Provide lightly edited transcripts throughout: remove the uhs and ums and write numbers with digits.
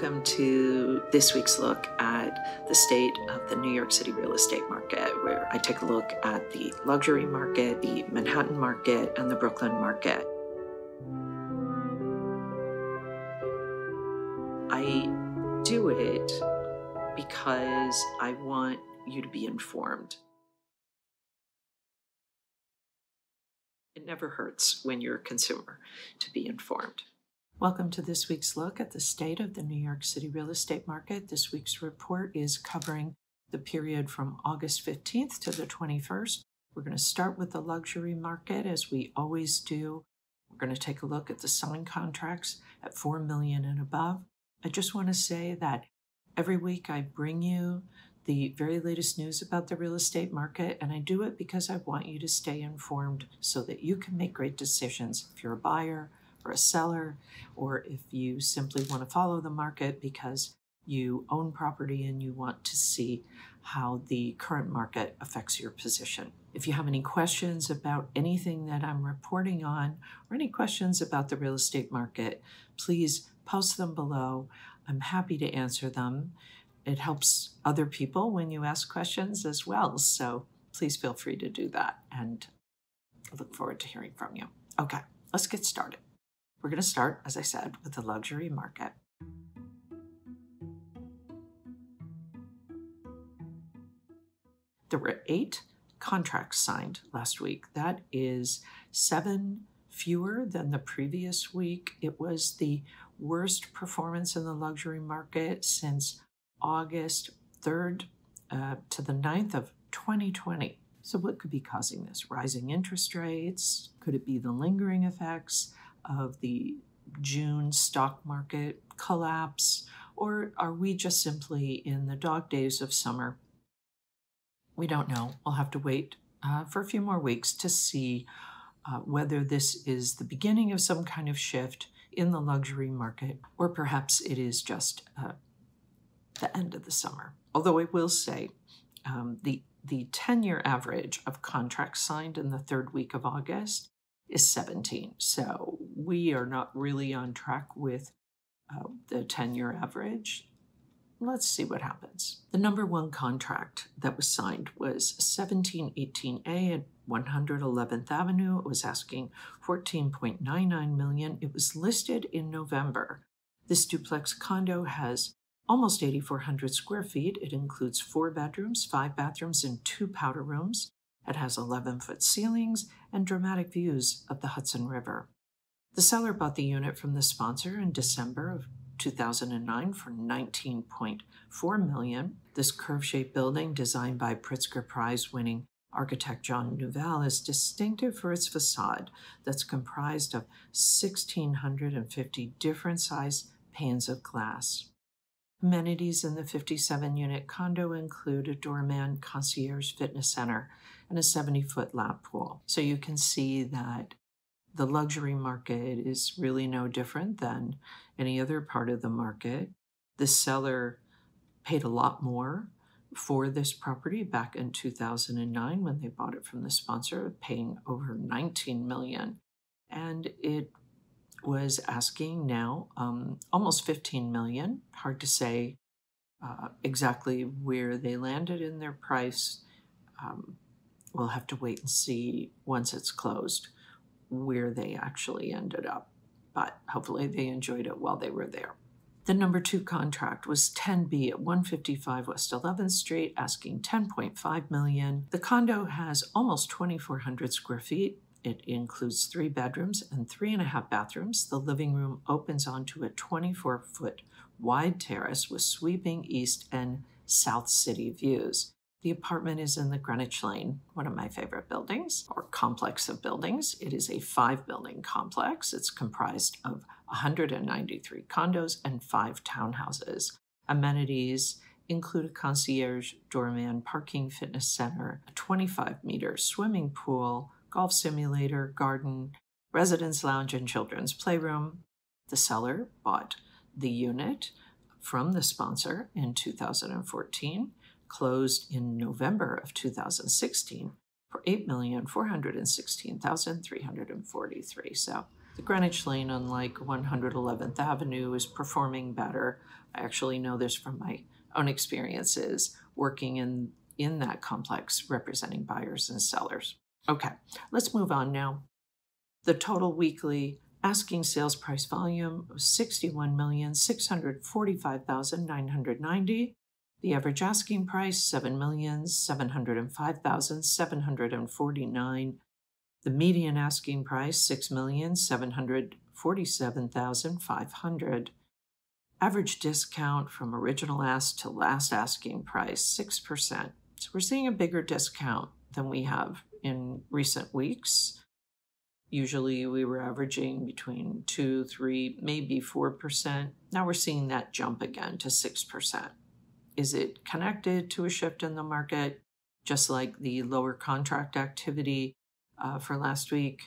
Welcome to this week's look at the state of the New York City real estate market, where I take a look at the luxury market, the Manhattan market, and the Brooklyn market. I do it because I want you to be informed. It never hurts when you're a consumer to be informed. Welcome to this week's look at the state of the New York City real estate market. This week's report is covering the period from August 15th to the 21st. We're going to start with the luxury market, as we always do. We're going to take a look at the selling contracts at $4 million and above. I just want to say that every week I bring you the very latest news about the real estate market, and I do it because I want you to stay informed so that you can make great decisions if you're a buyer or a seller, or if you simply want to follow the market because you own property and you want to see how the current market affects your position. If you have any questions about anything that I'm reporting on, or any questions about the real estate market, please post them below. I'm happy to answer them. It helps other people when you ask questions as well, so please feel free to do that, and I look forward to hearing from you. Okay, let's get started. We're going to start, as I said, with the luxury market. There were 8 contracts signed last week. That is 7 fewer than the previous week. It was the worst performance in the luxury market since August 3rd to the 9th of 2020. So what could be causing this? Rising interest rates? Could it be the lingering effects of the June stock market collapse? Or are we just simply in the dog days of summer? We don't know. We'll have to wait for a few more weeks to see whether this is the beginning of some kind of shift in the luxury market, or perhaps it is just the end of the summer. Although I will say the 10-year average of contracts signed in the 3rd week of August is 17. So we are not really on track with the 10-year average. Let's see what happens. The number 1 contract that was signed was 1718A at 111th Avenue. It was asking $14.99 million. It was listed in November. This duplex condo has almost 8,400 square feet. It includes 4 bedrooms, 5 bathrooms, and 2 powder rooms. It has 11-foot ceilings and dramatic views of the Hudson River. The seller bought the unit from the sponsor in December of 2009 for $19.4 million. This curve-shaped building, designed by Pritzker Prize-winning architect John Nouvel, is distinctive for its facade that's comprised of 1,650 different size panes of glass. Amenities in the 57-unit condo include a doorman, concierge fitness center, and a 70-foot lap pool. So you can see that the luxury market is really no different than any other part of the market. The seller paid a lot more for this property back in 2009 when they bought it from the sponsor, paying over $19 million. And it was asking now almost $15 million. Hard to say exactly where they landed in their price. We'll have to wait and see once it's closed where they actually ended up. But hopefully they enjoyed it while they were there. The number 2 contract was 10B at 155 West 11th Street, asking $10.5 million. The condo has almost 2,400 square feet. It includes 3 bedrooms and 3.5 bathrooms. The living room opens onto a 24-foot wide terrace with sweeping east and south city views. The apartment is in the Greenwich Lane, one of my favorite buildings, or complex of buildings. It is a 5-building complex. It's comprised of 193 condos and 5 townhouses. Amenities include a concierge, doorman, parking, fitness center, a 25-meter swimming pool, golf simulator, garden, residence lounge, and children's playroom. The seller bought the unit from the sponsor in 2014, closed in November of 2016 for $8,416,343. So The Greenwich Lane, unlike 111th Avenue, is performing better. I actually know this from my own experiences working in that complex representing buyers and sellers. Okay, let's move on now. The total weekly asking sales price volume was 61,645,990. The average asking price, 7,705,749. The median asking price, 6,747,500. Average discount from original ask to last asking price, 6%. So we're seeing a bigger discount than we have in recent weeks. Usually we were averaging between 2, 3, maybe 4%. Now we're seeing that jump again to 6%. Is it connected to a shift in the market? Just like the lower contract activity for last week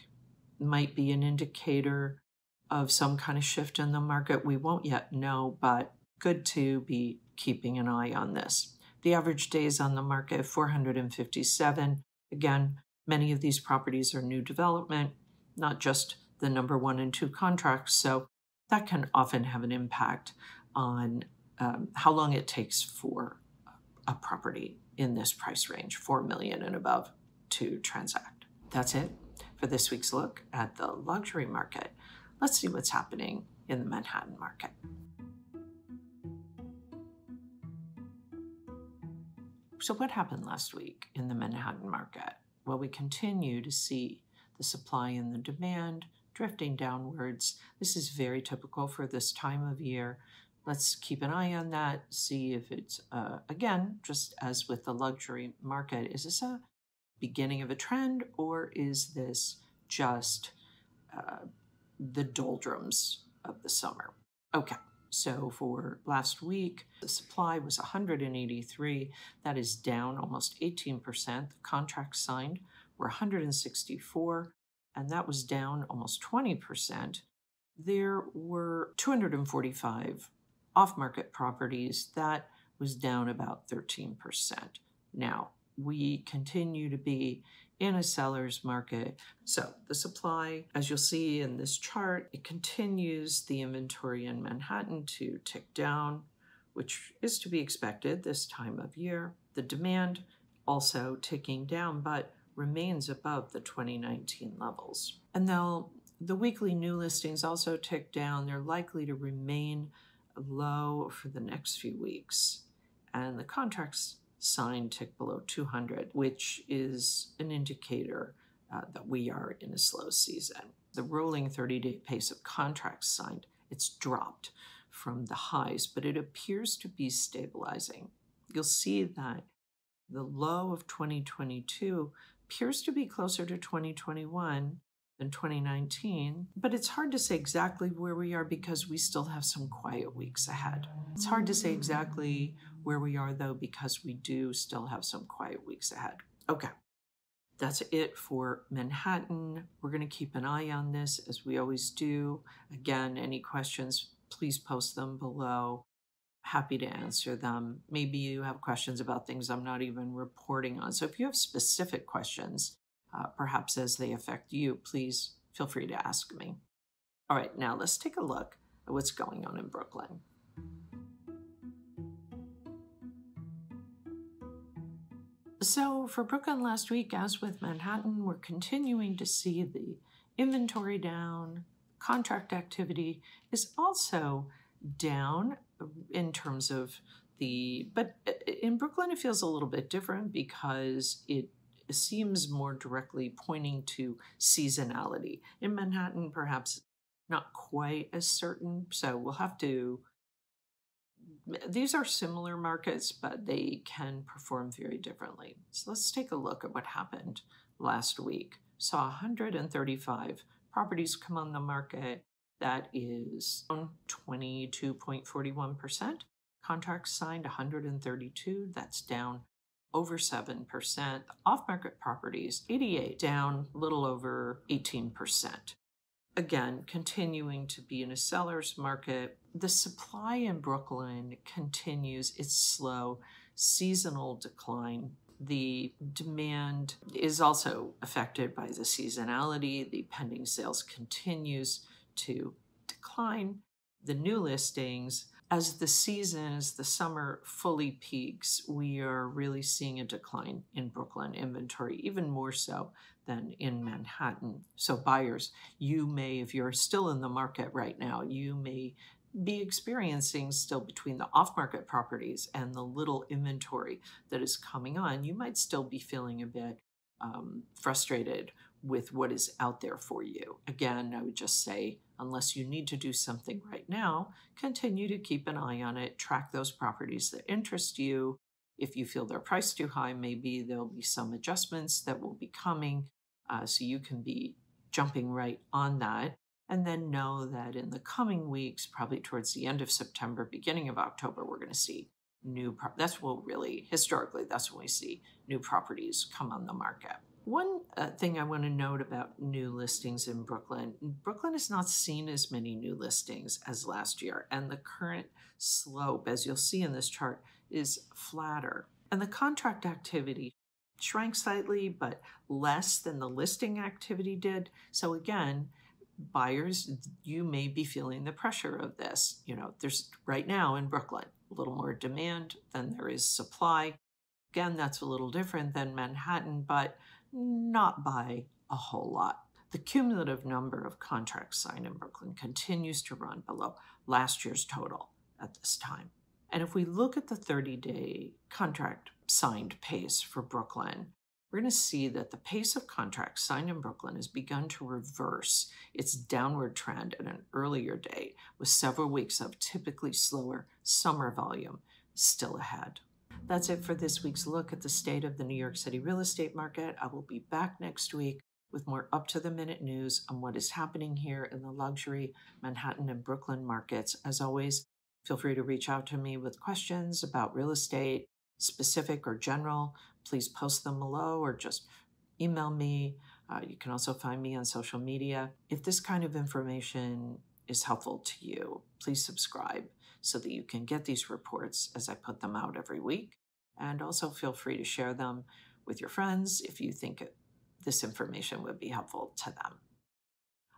might be an indicator of some kind of shift in the market. We won't yet know, but good to be keeping an eye on this. The average days on the market, 457. Again, many of these properties are new development, not just the number 1 and 2 contracts. So that can often have an impact on how long it takes for a property in this price range, 4 million and above, to transact. That's it for this week's look at the luxury market. Let's see what's happening in the Manhattan market. So what happened last week in the Manhattan market? Well, we continue to see the supply and the demand drifting downwards. This is very typical for this time of year. Let's keep an eye on that, see if it's, again, just as with the luxury market, is this a beginning of a trend, or is this just the doldrums of the summer? Okay, so for last week, the supply was 183. That is down almost 18%. The contracts signed were 164, and that was down almost 20%. There were 245 off-market properties. That was down about 13%. Now, we continue to be in a seller's market. So the supply, as you'll see in this chart, it continues the inventory in Manhattan to tick down, which is to be expected this time of year. The demand also ticking down, but remains above the 2019 levels. And now the weekly new listings also tick down. They're likely to remain low for the next few weeks. And the contracts signed tick below 200, which is an indicator that we are in a slow season. The rolling 30-day pace of contracts signed, it's dropped from the highs, but it appears to be stabilizing. You'll see that the low of 2022 appears to be closer to 2021 than 2019, but it's hard to say exactly where we are because we still have some quiet weeks ahead. It's hard to say exactly where we are, though, because we do still have some quiet weeks ahead. Okay, that's it for Manhattan. We're going to keep an eye on this, as we always do. Again, any questions, please post them below. Happy to answer them. Maybe you have questions about things I'm not even reporting on. So if you have specific questions, perhaps as they affect you, please feel free to ask me. All right, now let's take a look at what's going on in Brooklyn. So for Brooklyn last week, as with Manhattan, we're continuing to see the inventory down. Contract activity is also down in terms of but in Brooklyn it feels a little bit different because it seems more directly pointing to seasonality. In Manhattan, perhaps not quite as certain, so we'll have to. These are similar markets, but they can perform very differently. So let's take a look at what happened last week. Saw 135 properties come on the market. That is 22.41%. Contracts signed 132. That's down over 7%. Off-market properties, 88, down a little over 18%. Again, continuing to be in a seller's market. The supply in Brooklyn continues. It's slow. seasonal decline. The demand is also affected by the seasonality. The pending sales continues to decline. The new listings, as the summer fully peaks, we are really seeing a decline in Brooklyn inventory, even more so than in Manhattan. So buyers, you may, if you're still in the market right now, you may be experiencing still between the off-market properties and the little inventory that is coming on, you might still be feeling a bit frustrated with what is out there for you. Again, I would just say, unless you need to do something right now, continue to keep an eye on it, track those properties that interest you. If you feel they're priced too high, maybe there'll be some adjustments that will be coming, so you can be jumping right on that. And then know that in the coming weeks, probably towards the end of September, beginning of October, we're going to see that's what really, historically, that's when we see new properties come on the market. One thing I want to note about new listings in Brooklyn has not seen as many new listings as last year, and the current slope, as you'll see in this chart, is flatter. And the contract activity shrank slightly, but less than the listing activity did. So again, buyers, you may be feeling the pressure of this. There's right now in Brooklyn a little more demand than there is supply. Again, that's a little different than Manhattan, but not by a whole lot. The cumulative number of contracts signed in Brooklyn continues to run below last year's total at this time. And if we look at the 30-day contract signed pace for Brooklyn, we're going to see that the pace of contracts signed in Brooklyn has begun to reverse its downward trend at an earlier date, with several weeks of typically slower summer volume still ahead. That's it for this week's look at the state of the New York City real estate market. I will be back next week with more up-to-the-minute news on what is happening here in the luxury Manhattan and Brooklyn markets. As always, feel free to reach out to me with questions about real estate, specific or general. Please post them below or just email me. You can also find me on social media. If this kind of information is helpful to you, please subscribe so that you can get these reports as I put them out every week. And also feel free to share them with your friends if you think this information would be helpful to them.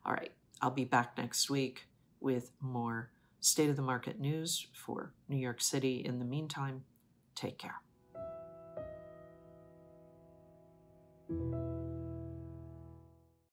All right, I'll be back next week with more state of the market news for New York City. In the meantime, take care.